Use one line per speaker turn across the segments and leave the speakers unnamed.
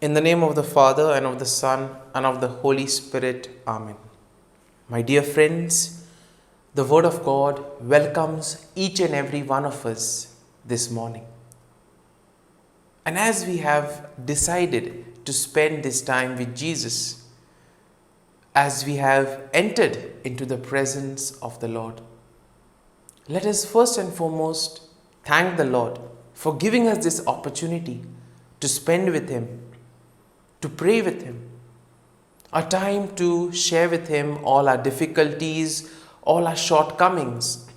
In the name of the Father, and of the Son, and of the Holy Spirit. Amen. My dear friends, the Word of God welcomes each and every one of us this morning. And as we have decided to spend this time with Jesus, as we have entered into the presence of the Lord, let us first and foremost thank the Lord for giving us this opportunity to spend with Him, to pray with Him, a time to share with Him all our difficulties, all our shortcomings,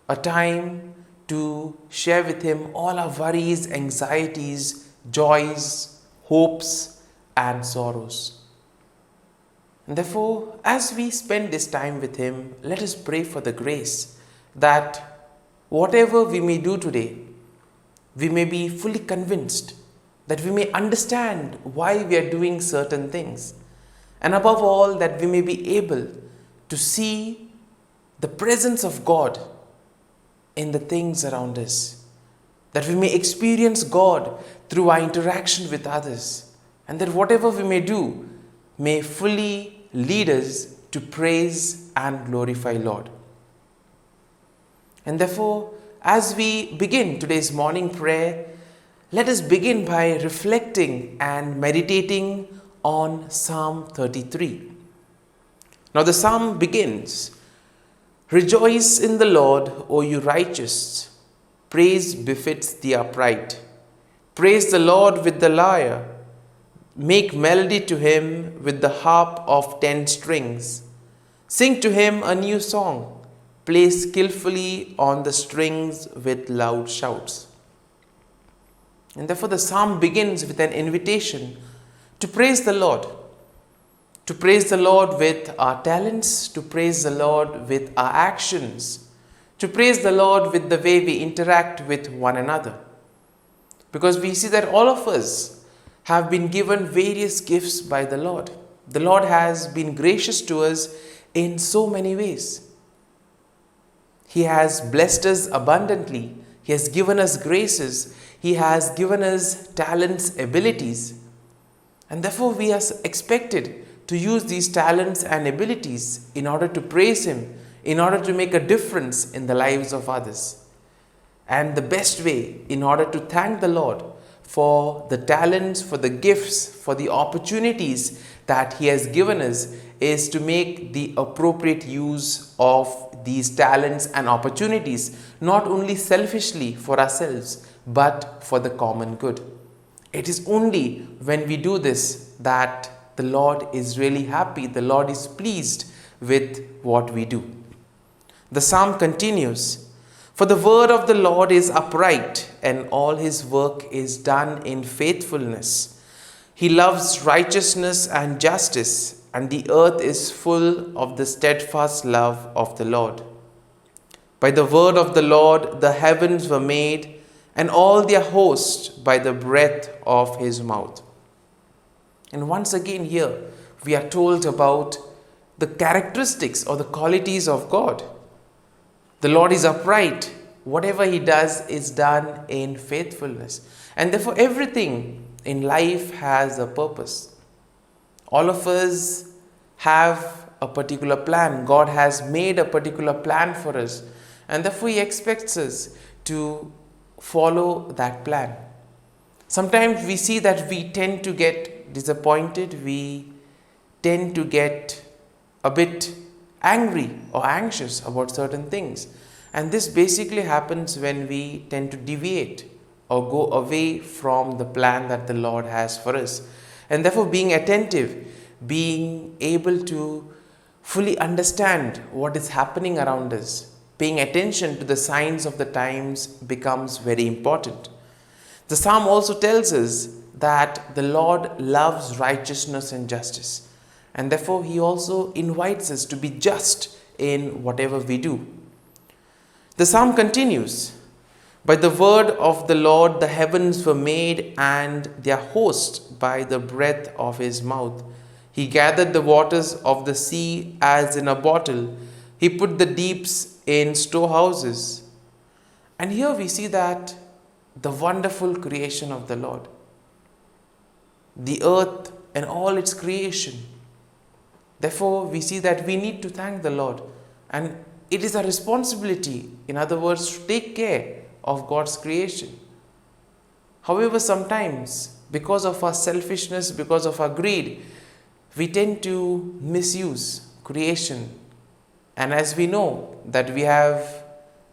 a time to share with Him all our worries, anxieties, joys, hopes, and sorrows. And therefore, as we spend this time with Him, let us pray for the grace that whatever we may do today, we may be fully convinced, that we may understand why we are doing certain things, and above all, that we may be able to see the presence of God in the things around us, that we may experience God through our interaction with others, and that whatever we may do may fully lead us to praise and glorify Lord. And therefore, as we begin today's morning prayer, let us begin by reflecting and meditating on Psalm 33. Now the psalm begins, "Rejoice in the Lord, O you righteous. Praise befits the upright. Praise the Lord with the lyre. Make melody to Him with the harp of 10 strings. Sing to Him a new song. Play skillfully on the strings with loud shouts." And therefore the psalm begins with an invitation to praise the Lord. To praise the Lord with our talents, to praise the Lord with our actions, to praise the Lord with the way we interact with one another. Because we see that all of us have been given various gifts by the Lord. The Lord has been gracious to us in so many ways. He has blessed us abundantly. He has given us graces. He has given us talents, abilities. And therefore we are expected to use these talents and abilities in order to praise Him, in order to make a difference in the lives of others. And the best way in order to thank the Lord for the talents, for the gifts, for the opportunities that He has given us is to make the appropriate use of these talents and opportunities, not only selfishly for ourselves, but for the common good. It is only when we do this that the Lord is really happy, the Lord is pleased with what we do. The psalm continues, "For the word of the Lord is upright, and all His work is done in faithfulness. He loves righteousness and justice, and the earth is full of the steadfast love of the Lord. By the word of the Lord the heavens were made, and all their host by the breath of His mouth." And once again here we are told about the characteristics or the qualities of God. The Lord is upright. Whatever He does is done in faithfulness. And therefore everything in life has a purpose. All of us have a particular plan. God has made a particular plan for us. And therefore He expects us to follow that plan. Sometimes we see that we tend to get disappointed. We tend to get a bit angry or anxious about certain things. And this basically happens when we tend to deviate or go away from the plan that the Lord has for us. And therefore being attentive, being able to fully understand what is happening around us, paying attention to the signs of the times becomes very important. The psalm also tells us that the Lord loves righteousness and justice. And therefore He also invites us to be just in whatever we do. The psalm continues, "By the word of the Lord the heavens were made, and their host by the breath of His mouth. He gathered the waters of the sea as in a bottle. He put the deeps in storehouses." And here we see that the wonderful creation of the Lord. the earth and all its creation. Therefore, we see that we need to thank the Lord, and it is our responsibility, in other words, to take care of God's creation. However, sometimes, because of our selfishness, because of our greed, we tend to misuse creation. And as we know that we have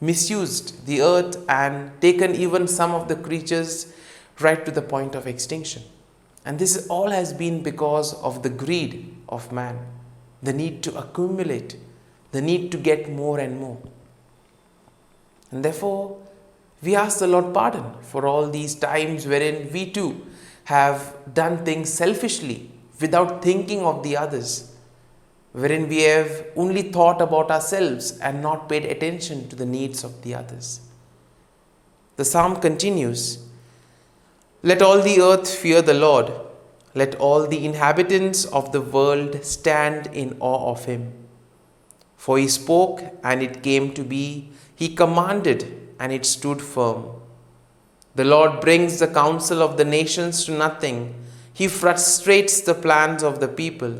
misused the earth and taken even some of the creatures right to the point of extinction. And this all has been because of the greed of man, the need to accumulate, the need to get more and more. And therefore, we ask the Lord pardon for all these times wherein we too have done things selfishly without thinking of the others, wherein we have only thought about ourselves and not paid attention to the needs of the others. The psalm continues, "Let all the earth fear the Lord. Let all the inhabitants of the world stand in awe of him. For he spoke and it came to be. He commanded and it stood firm. The Lord brings the counsel of the nations to nothing. He frustrates the plans of the people.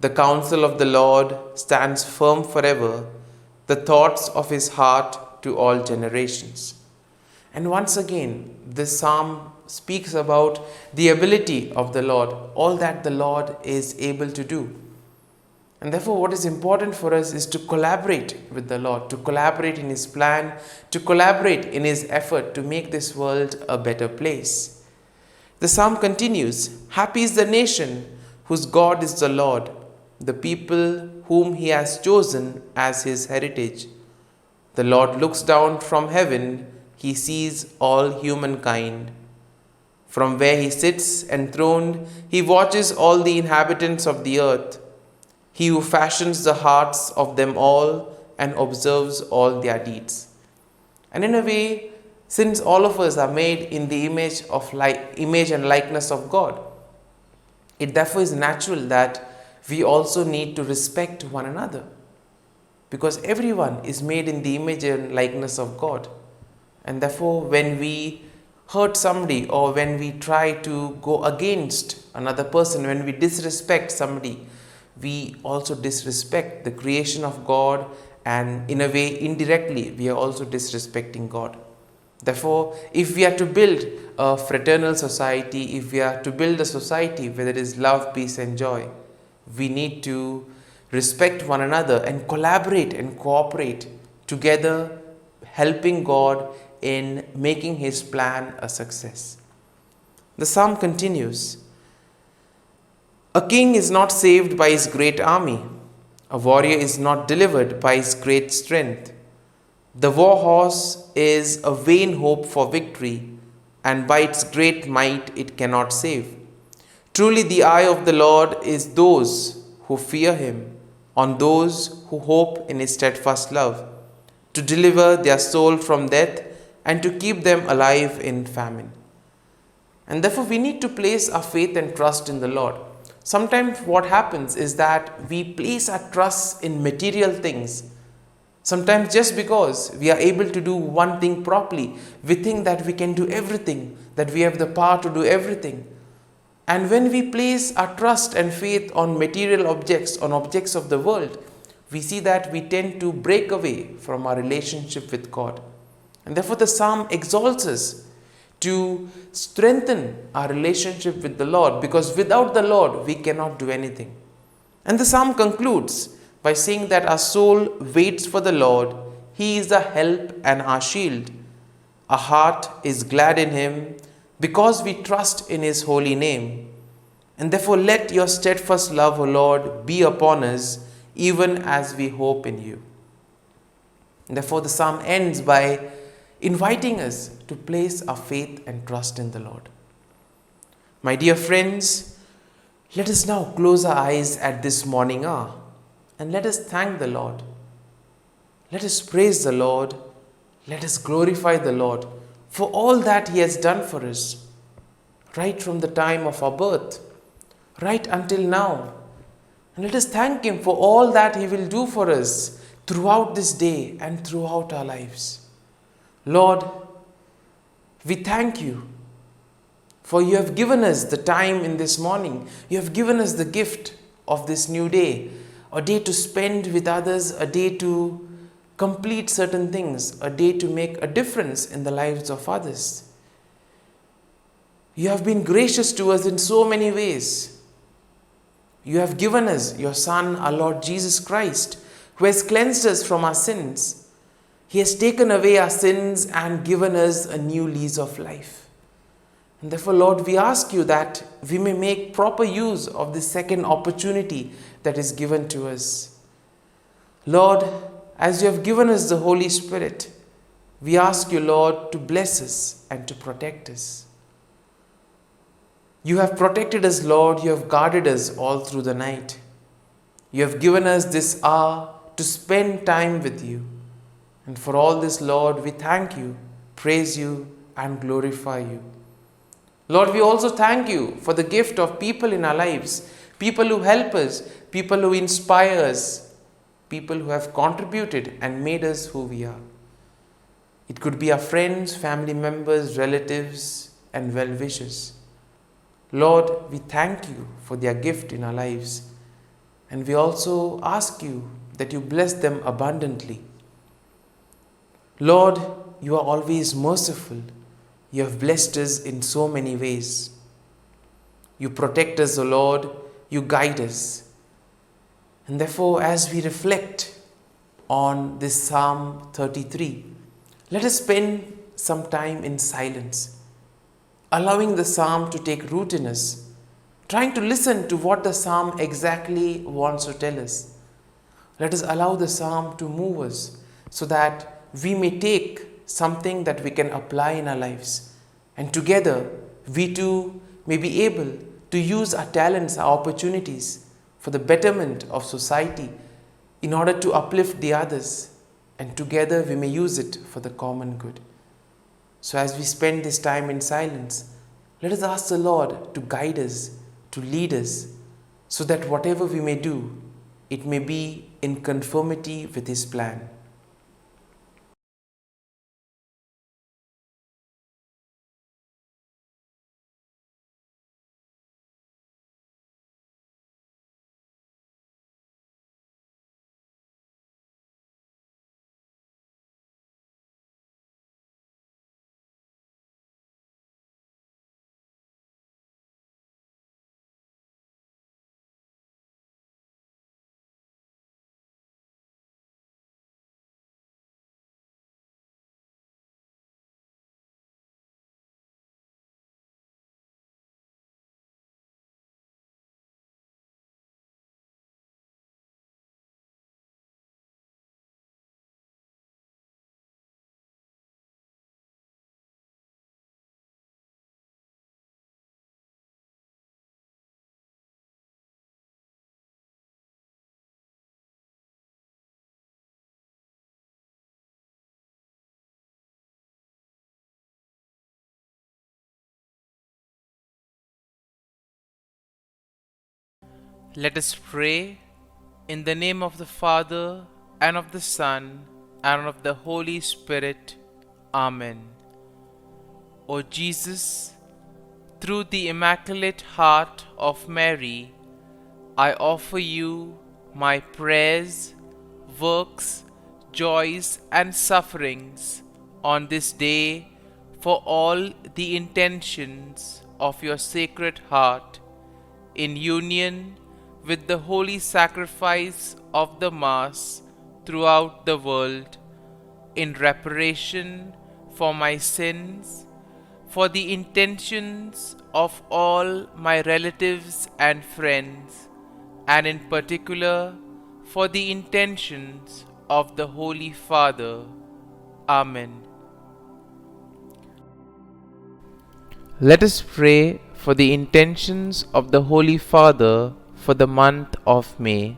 The counsel of the Lord stands firm forever, the thoughts of his heart to all generations." And once again, this psalm speaks about the ability of the Lord, all that the Lord is able to do. And therefore, what is important for us is to collaborate with the Lord, to collaborate in his plan, to collaborate in his effort to make this world a better place. The psalm continues, "Happy is the nation whose God is the Lord, the people whom he has chosen as his heritage. The Lord looks down from heaven, he sees all humankind. From where he sits enthroned, he watches all the inhabitants of the earth. He who fashions the hearts of them all and observes all their deeds." And in a way, since all of us are made in the image and likeness of God, it therefore is natural that we also need to respect one another, because everyone is made in the image and likeness of God. And therefore, when we hurt somebody, or when we try to go against another person, when we disrespect somebody, we also disrespect the creation of God, and in a way, indirectly, we are also disrespecting God. Therefore, if we are to build a fraternal society, if we are to build a society where there is love, peace and joy, we need to respect one another and collaborate and cooperate together, helping God in making his plan a success. The psalm continues, "A king is not saved by his great army. A warrior is not delivered by his great strength. The war horse is a vain hope for victory, and by its great might it cannot save. Truly the eye of the Lord is those who fear him, on those who hope in his steadfast love, to deliver their soul from death and to keep them alive in famine." And therefore we need to place our faith and trust in the Lord. Sometimes what happens is that we place our trust in material things. Sometimes just because we are able to do one thing properly, we think that we can do everything, that we have the power to do everything. And when we place our trust and faith on material objects, on objects of the world, we see that we tend to break away from our relationship with God. And therefore the psalm exalts us to strengthen our relationship with the Lord, because without the Lord we cannot do anything. And the psalm concludes by saying that our soul waits for the Lord. He is our help and our shield. Our heart is glad in him because we trust in his holy name. And therefore let your steadfast love, O Lord, be upon us, even as we hope in you. And therefore the psalm ends by inviting us to place our faith and trust in the Lord. My dear friends, let us now close our eyes at this morning hour and let us thank the Lord. Let us praise the Lord. Let us glorify the Lord for all that he has done for us, right from the time of our birth, right until now. And let us thank him for all that he will do for us throughout this day and throughout our lives. Lord, we thank you For you have given us the time in this morning. You have given us the gift of this new day, a day to spend with others, a day to complete certain things, a day to make a difference in the lives of others. You have been gracious to us in so many ways. You have given us your Son, our Lord Jesus Christ, who has cleansed us from our sins. He has taken away our sins and given us a new lease of life. And therefore, Lord, we ask you that we may make proper use of this second opportunity that is given to us. Lord, as you have given us the Holy Spirit, we ask you, Lord, to bless us and to protect us. You have protected us, Lord. You have guarded us all through the night. You have given us this hour to spend time with you. And for all this, Lord, we thank you, praise you, and glorify you. Lord, we also thank you for the gift of people in our lives, people who help us, people who inspire us, people who have contributed and made us who we are. It could be our friends, family members, relatives, and well-wishers. Lord, we thank you for their gift in our lives, and we also ask you that you bless them abundantly. Lord, you are always merciful. You have blessed us in so many ways. You protect us, O Lord. You guide us. And therefore, as we reflect on this Psalm 33, let us spend some time in silence, allowing the psalm to take root in us, trying to listen to what the psalm exactly wants to tell us. Let us allow the psalm to move us so that we may take something that we can apply in our lives. And together, we too may be able to use our talents, our opportunities for the betterment of society in order to uplift the others. And together, we may use it for the common good. So as we spend this time in silence, let us ask the Lord to guide us, to lead us, so that whatever we may do, it may be in conformity with His plan. Let us pray in the name of the Father, and of the Son, and of the Holy Spirit. Amen. O Jesus, through the Immaculate Heart of Mary, I offer you my prayers, works, joys, and sufferings on this day for all the intentions of your Sacred Heart, in union with the holy sacrifice of the Mass throughout the world, in reparation for my sins, for the intentions of all my relatives and friends, and in particular for the intentions of the Holy Father. Amen. Let us pray for the intentions of the Holy Father for the month of May,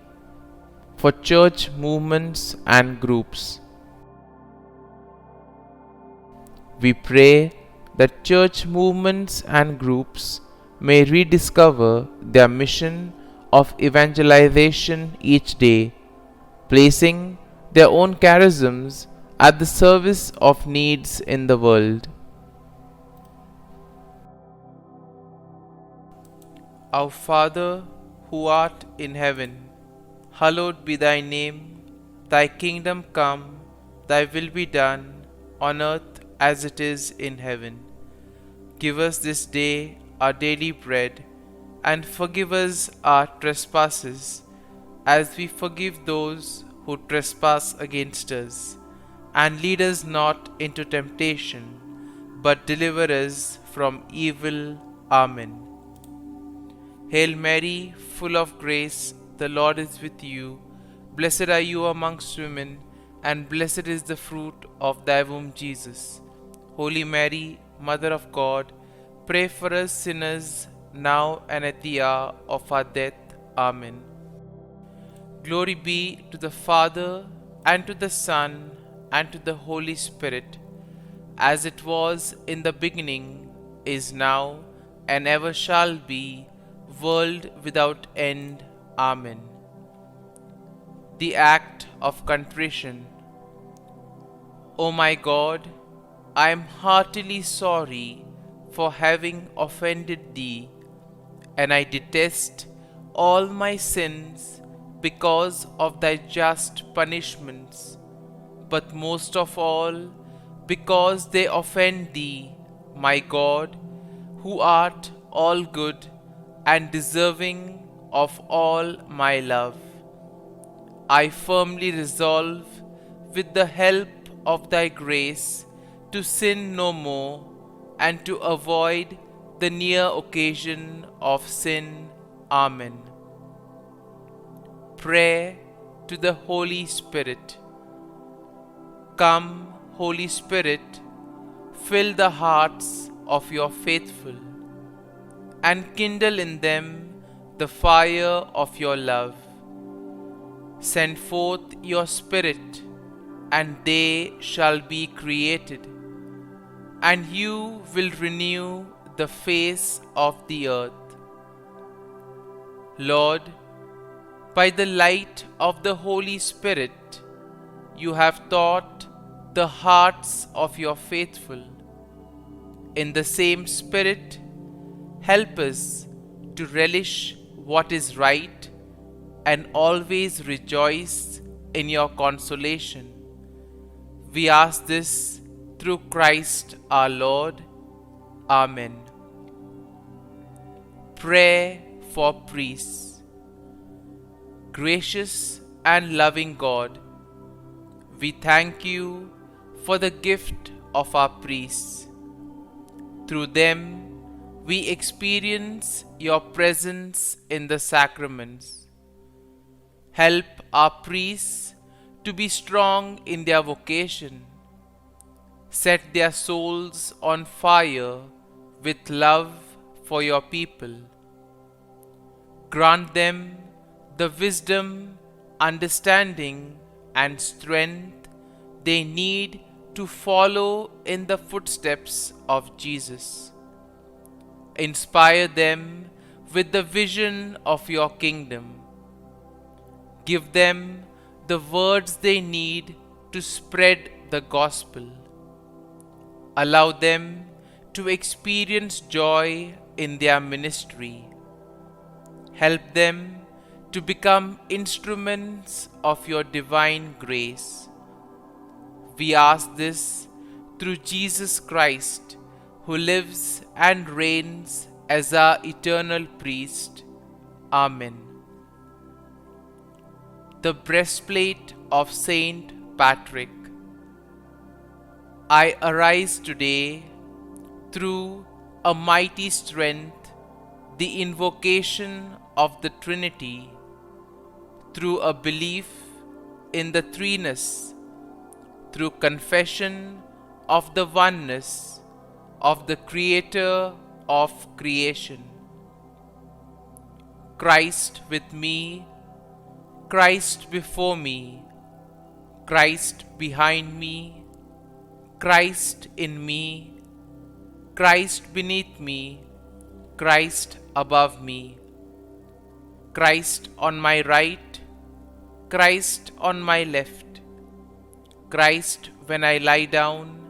for church movements and groups. We pray that church movements and groups may rediscover their mission of evangelization each day, placing their own charisms at the service of needs in the world.
Our Father, who art in heaven, hallowed be thy name. Thy kingdom come, thy will be done, on earth as it is in heaven. Give us this day our daily bread, and forgive us our trespasses, as we forgive those who trespass against us. And lead us not into temptation, but deliver us from evil. Amen. Hail Mary, full of grace, the Lord is with you. Blessed are you amongst women, and blessed is the fruit of thy womb, Jesus. Holy Mary, Mother of God, pray for us sinners, now and at the hour of our death. Amen. Glory be to the Father, and to the Son, and to the Holy Spirit, as it was in the beginning, is now, and ever shall be, world without end. Amen. The Act of Contrition. O my God, I am heartily sorry for having offended Thee, and I detest all my sins because of Thy just punishments, but most of all because they offend Thee, my God, who art all good and deserving of all my love. I firmly resolve, with the help of Thy grace, to sin no more, and to avoid the near occasion of sin. Amen. Prayer to the Holy Spirit. Come, Holy Spirit, fill the hearts of your faithful, and kindle in them the fire of your love. Send forth your Spirit, and they shall be created, and you will renew the face of the earth. Lord, by the light of the Holy Spirit, you have taught the hearts of your faithful. In the same Spirit, help us to relish what is right and always rejoice in your consolation. We ask this through Christ our Lord. Amen. Prayer for priests. Gracious and loving God, we thank you for the gift of our priests. Through them, we experience your presence in the sacraments. Help our priests to be strong in their vocation. Set their souls on fire with love for your people. Grant them the wisdom, understanding, and strength they need to follow in the footsteps of Jesus. Inspire them with the vision of your kingdom. Give them the words they need to spread the gospel. Allow them to experience joy in their ministry. Help them to become instruments of your divine grace. We ask this through Jesus Christ, who lives and reigns as our eternal priest. Amen. The breastplate of Saint Patrick. I arise today through a mighty strength, the invocation of the Trinity, through a belief in the threeness, through confession of the oneness of the Creator of creation. Christ with me, Christ before me, Christ behind me, Christ in me, Christ beneath me, Christ above me, Christ on my right, Christ on my left, Christ when I lie down,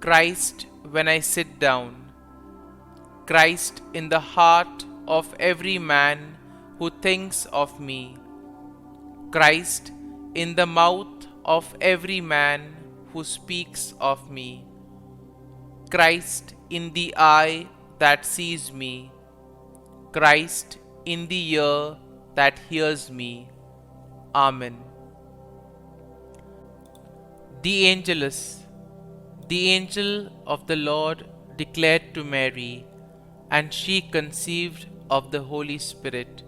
Christ when I sit down, Christ in the heart of every man who thinks of me, Christ in the mouth of every man who speaks of me, Christ in the eye that sees me, Christ in the ear that hears me. Amen. The Angelus. The angel of the Lord declared to Mary, and she conceived of the Holy Spirit.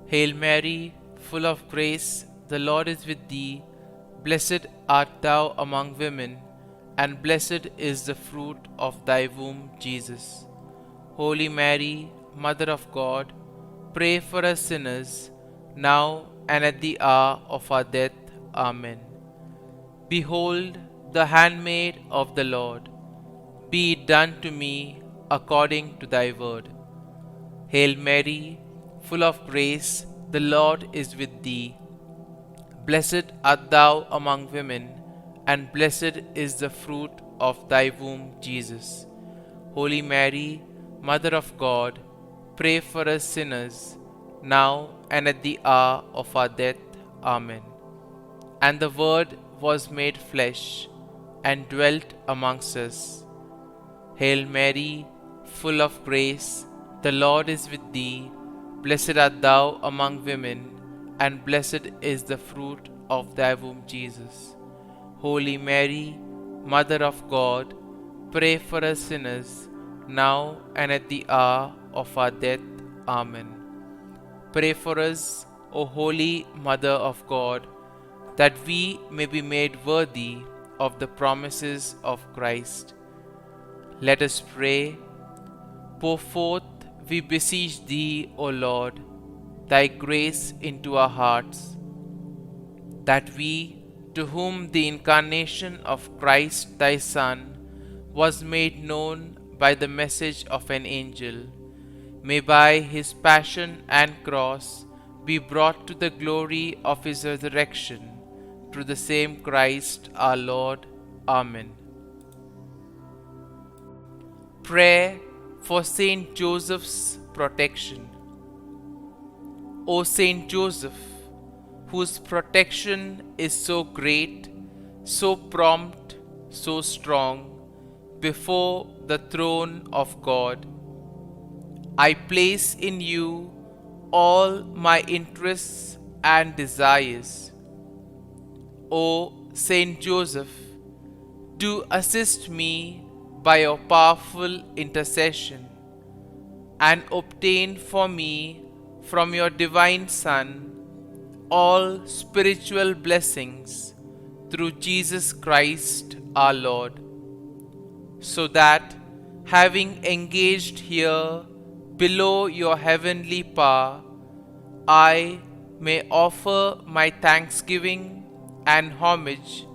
Hail Mary, full of grace, the Lord is with thee. Blessed art thou among women, and blessed is the fruit of thy womb, Jesus. Holy Mary, Mother of God, pray for us sinners, now and at the hour of our death. Amen. Behold, the handmaid of the Lord, be it done to me according to thy word. Hail Mary, full of grace, the Lord is with thee. Blessed art thou among women, and blessed is the fruit of thy womb, Jesus. Holy Mary, Mother of God, pray for us sinners, now and at the hour of our death. Amen. And the Word was made flesh, and dwelt amongst us. Hail Mary, full of grace, the Lord is with thee. Blessed art thou among women, and blessed is the fruit of thy womb, Jesus. Holy Mary, Mother of God, pray for us sinners, now and at the hour of our death. Amen. Pray for us, O Holy Mother of God, that we may be made worthy of the promises of Christ. Let us pray. Pour forth, we beseech thee, O Lord, thy grace into our hearts, that we, to whom the incarnation of Christ thy Son was made known by the message of an angel, may by his passion and cross be brought to the glory of his resurrection, through the same Christ our Lord. Amen. Prayer for Saint Joseph's protection. O Saint Joseph, whose protection is so great, so prompt, so strong, before the throne of God, I place in you all my interests and desires. O Saint Joseph, do assist me by your powerful intercession, and obtain for me from your divine Son all spiritual blessings through Jesus Christ our Lord, so that, having engaged here below your heavenly power, I may offer my thanksgiving and homage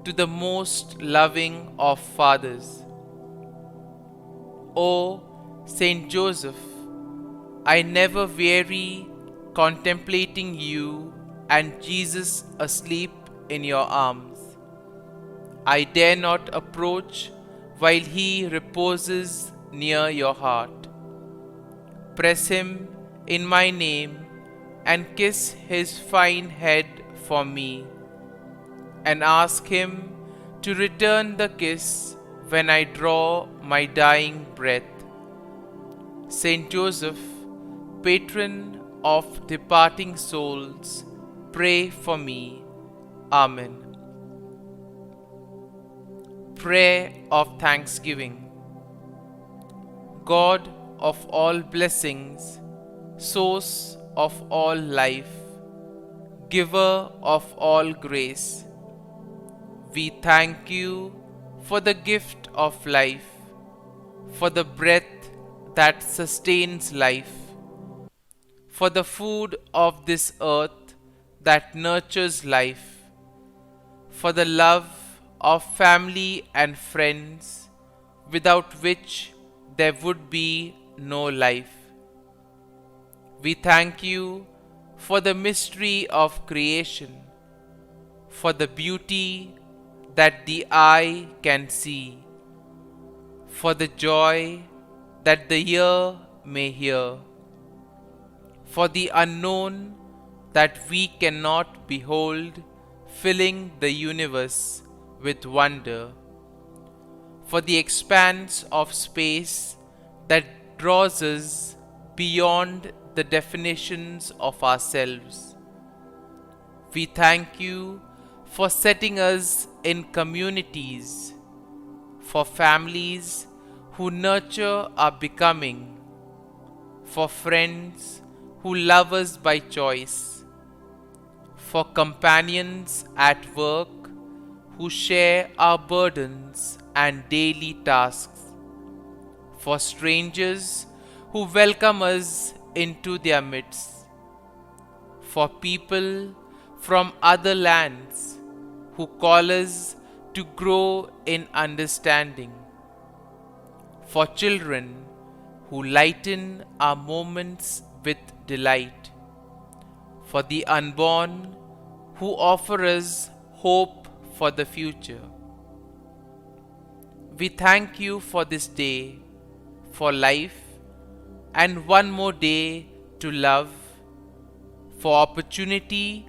to the most loving of fathers. O Saint Joseph, I never weary contemplating you and Jesus asleep in your arms. I dare not approach while he reposes near your heart. Press him in my name and kiss his fine head for me, and ask him to return the kiss when I draw my dying breath. Saint Joseph, patron of departing souls, pray for me. Amen. Prayer of Thanksgiving. God of all blessings, source of all life, giver of all grace, we thank you for the gift of life, for the breath that sustains life, for the food of this earth that nurtures life, for the love of family and friends, without which there would be no life. We thank you for the mystery of creation, for the beauty that the eye can see, for the joy that the ear may hear, for the unknown that we cannot behold, filling the universe with wonder, for the expanse of space that draws us beyond the definitions of ourselves. We thank you for setting us in communities, for families who nurture our becoming, for friends who love us by choice, for companions at work who share our burdens and daily tasks, for strangers who welcome us into their midst, for people from other lands who call us to grow in understanding, for children who lighten our moments with delight, for the unborn who offer us hope for the future. We thank you for this day, for life, and one more day to love, for opportunity,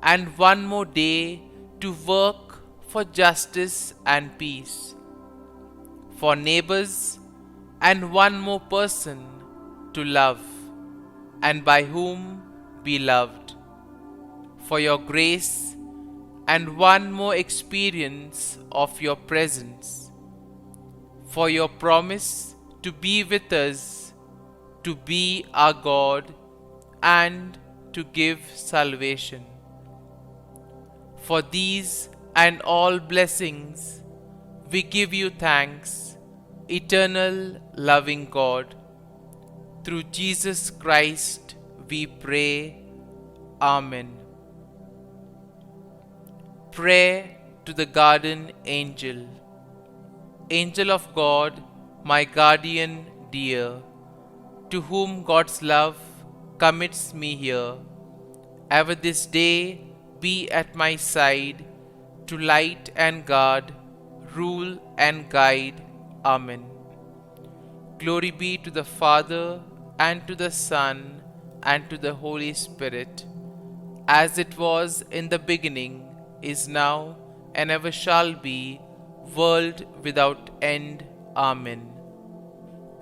and one more day to work for justice and peace, for neighbors, and one more person to love, and by whom be loved, for your grace, and one more experience of your presence, for your promise to be with us, to be our God, and to give salvation. For these and all blessings, we give you thanks, eternal loving God. Through Jesus Christ we pray. Amen. Prayer to the Garden Angel. Angel of God, my guardian dear, to whom God's love commits me here, ever this day be at my side, to light and guard, rule and guide. Amen. Glory be to the Father, and to the Son, and to the Holy Spirit, as it was in the beginning, is now, and ever shall be, world without end. Amen.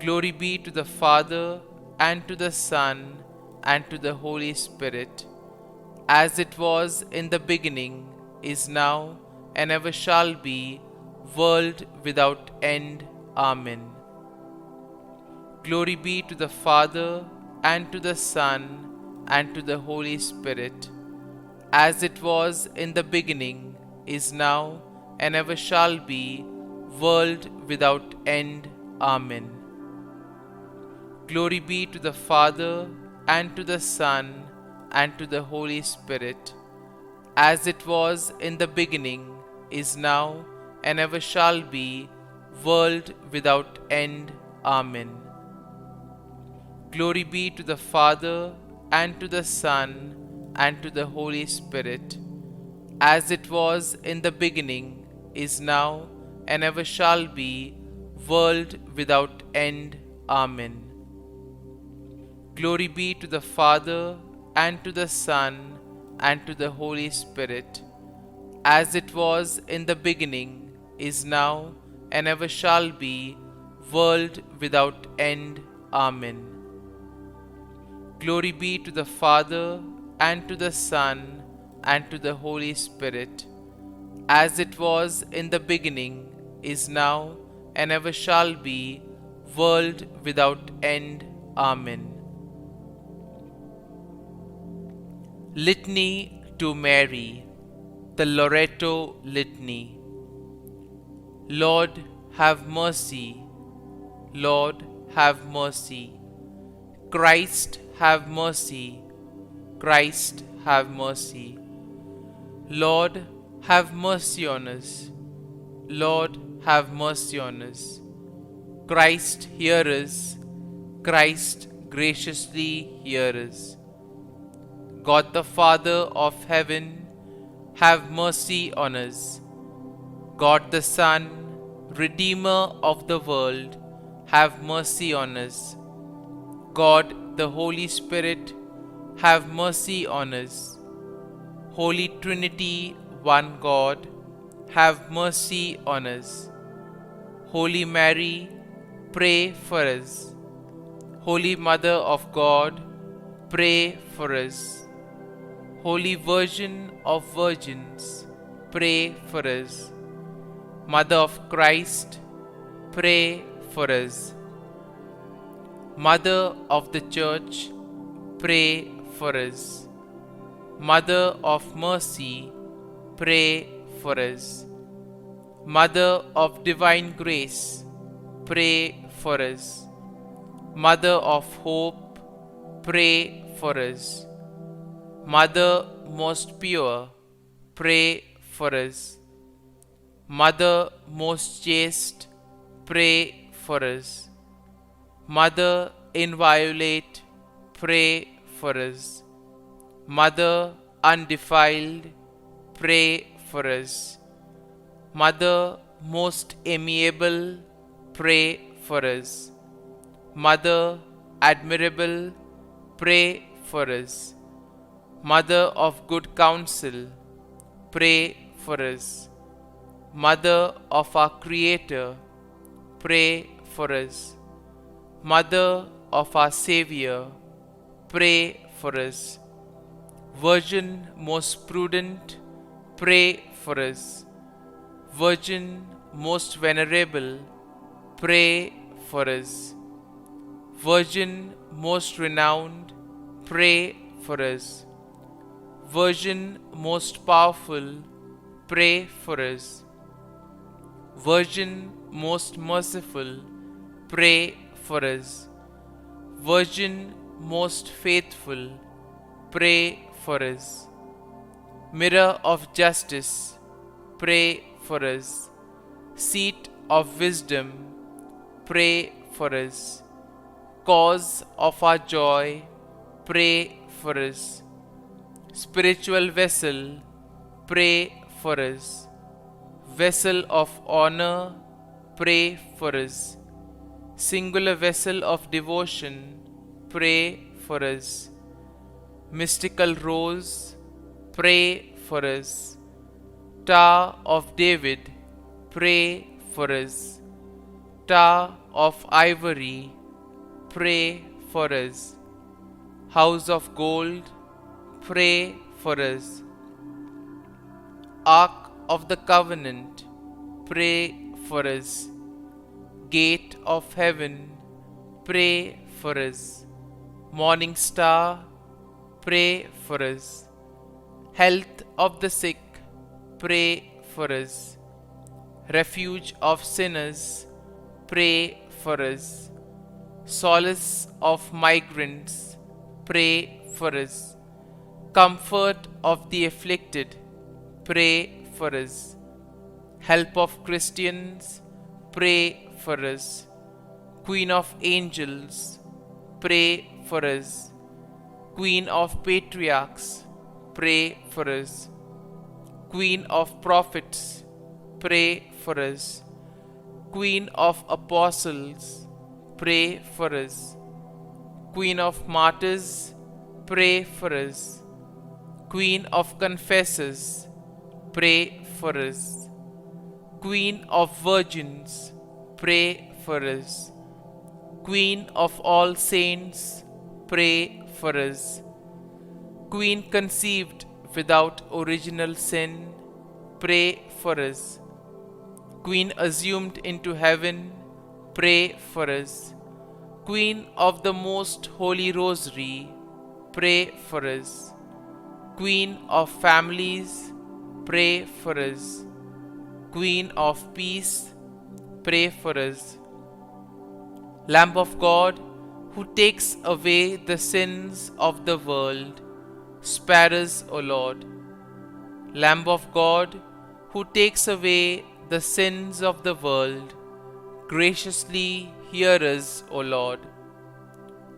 Glory be to the Father, and to the Son, and to the Holy Spirit, as it was in the beginning, is now, and ever shall be, world without end. Amen. Glory be to the Father, and to the Son, and to the Holy Spirit, as it was in the beginning, is now, and ever shall be, world without end. Amen. Glory be to the Father, and to the Son, and to the Holy Spirit, as it was in the beginning, is now, and ever shall be, world without end. Amen. Glory be to the Father, and to the Son, and to the Holy Spirit, as it was in the beginning, is now, and ever shall be, world without end. Amen. Glory be to the Father, and to the Son, and to the Holy Spirit, as it was in the beginning, is now, and ever shall be, world without end. Amen. Glory be to the Father, and to the Son, and to the Holy Spirit, as it was in the beginning, is now, and ever shall be, world without end. Amen. Litany to Mary, the LORETO Litany. Lord, have mercy. Lord, have mercy. Christ, have mercy. Christ, have mercy. Lord, have mercy on us. Lord, have mercy on us. Christ, hear us. Christ, graciously hear us. God the Father of heaven, have mercy on us. God the Son, Redeemer of the world, have mercy on us. God the Holy Spirit, have mercy on us. Holy Trinity, one God, have mercy on us. Holy Mary, pray for us. Holy Mother of God, pray for us. Holy Virgin of Virgins, pray for us. Mother of Christ, pray for us. Mother of the Church, pray for us. Mother of Mercy, pray for us. Mother of Divine Grace, pray for us. Mother of Hope, pray for us. Mother most pure, pray for us. Mother most chaste, pray for us. Mother inviolate, pray for us. Mother undefiled, pray for us. Mother most amiable, pray for us. Mother admirable, pray for us. Mother of good counsel, pray for us. Mother of our Creator, pray for us. Mother of our Savior, pray for us. Virgin most prudent, pray for us. Virgin most venerable, pray for us. Virgin most renowned, pray for us. Virgin most powerful, pray for us. Virgin most merciful, pray for us. Virgin most faithful, pray for us. Mirror of justice, pray for us. Seat of wisdom, pray for us. Cause of our joy, pray for us. Spiritual vessel, pray for us. Vessel of honor, pray for us. Singular vessel of devotion, pray for us. Mystical rose, pray for us. Tower of David, pray for us. Tower of ivory, pray for us. House of gold, pray for us. Ark of the Covenant, pray for us. Gate of heaven, pray for us. Morning star, pray for us. Health of the sick, pray for us. Refuge of sinners, pray for us. Solace of migrants, pray for us. Comfort of the afflicted, pray for us. Help of Christians, pray for us. Queen of angels, pray for us. Queen of patriarchs, pray for us. Queen of prophets, pray for us. Queen of apostles, pray for us. Queen of martyrs, pray for us. Queen of confessors, pray for us. Queen of virgins, pray for us. Queen of all saints, pray for us. Queen conceived without original sin, pray for us. Queen assumed into heaven, pray for us. Queen of the most holy rosary, pray for us. Queen of families, pray for us. Queen of peace, pray for us. Lamb of God, who takes away the sins of the world, spare us, O Lord. Lamb of God, who takes away the sins of the world, graciously hear us, O Lord.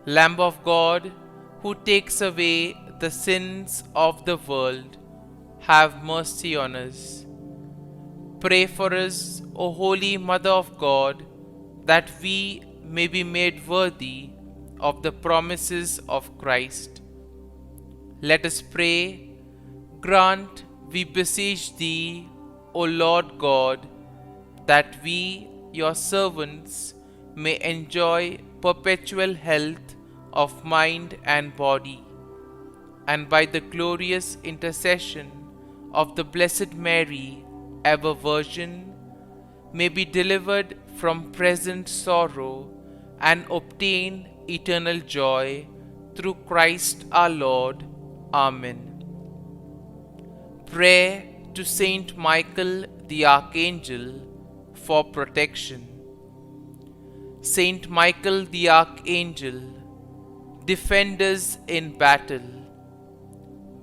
Lamb of God, who takes away the sins of the world, have mercy on us. Pray for us, O Holy Mother of God, that we may be made worthy of the promises of Christ. Let us pray. Grant, we beseech thee, O Lord God, that we, your servants, may enjoy perpetual health of mind and body, and by the glorious intercession of the Blessed Mary, ever Virgin, may be delivered from present sorrow and obtain eternal joy through Christ our Lord. Amen. Prayer to Saint Michael the Archangel for protection. Saint Michael the Archangel, defend us in battle.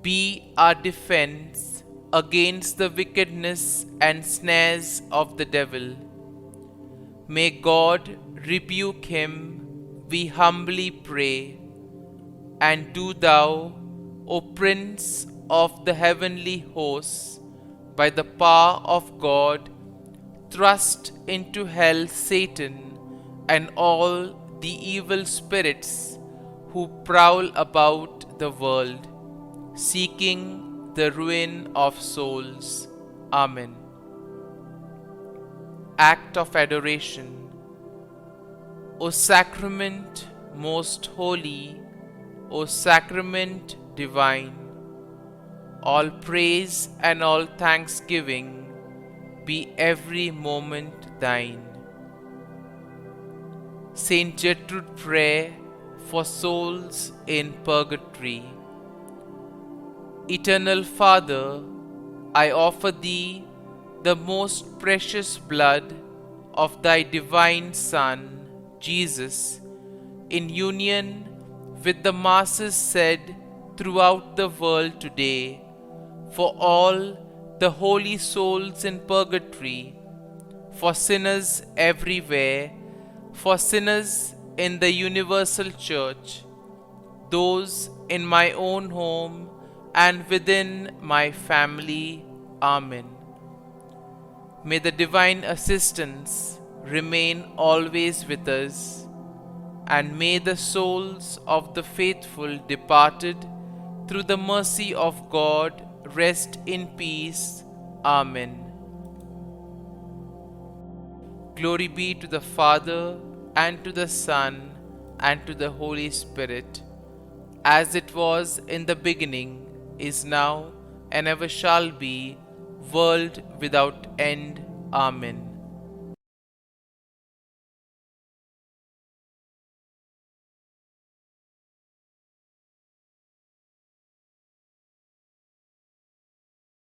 Be our defense against the wickedness and snares of the devil. May God rebuke him, we humbly pray. And do thou, O Prince of the heavenly hosts, by the power of God, thrust into hell Satan and all the evil spirits who prowl about the world, seeking the ruin of souls. Amen. Act of Adoration. O Sacrament most holy, O Sacrament divine, all praise and all thanksgiving be every moment thine. Saint Gertrude prayer for souls in purgatory. Eternal Father, I offer thee the most precious blood of thy divine Son, Jesus, in union with the masses said throughout the world today, for all the holy souls in purgatory, for sinners everywhere, for sinners in the universal church, those in my own home and within my family. Amen. May the divine assistance remain always with us, and may the souls of the faithful departed through the mercy of God rest in peace. Amen. Glory be to the Father, and to the Son, and to the Holy Spirit, as it was in the beginning, is now, and ever shall be, world without end. Amen.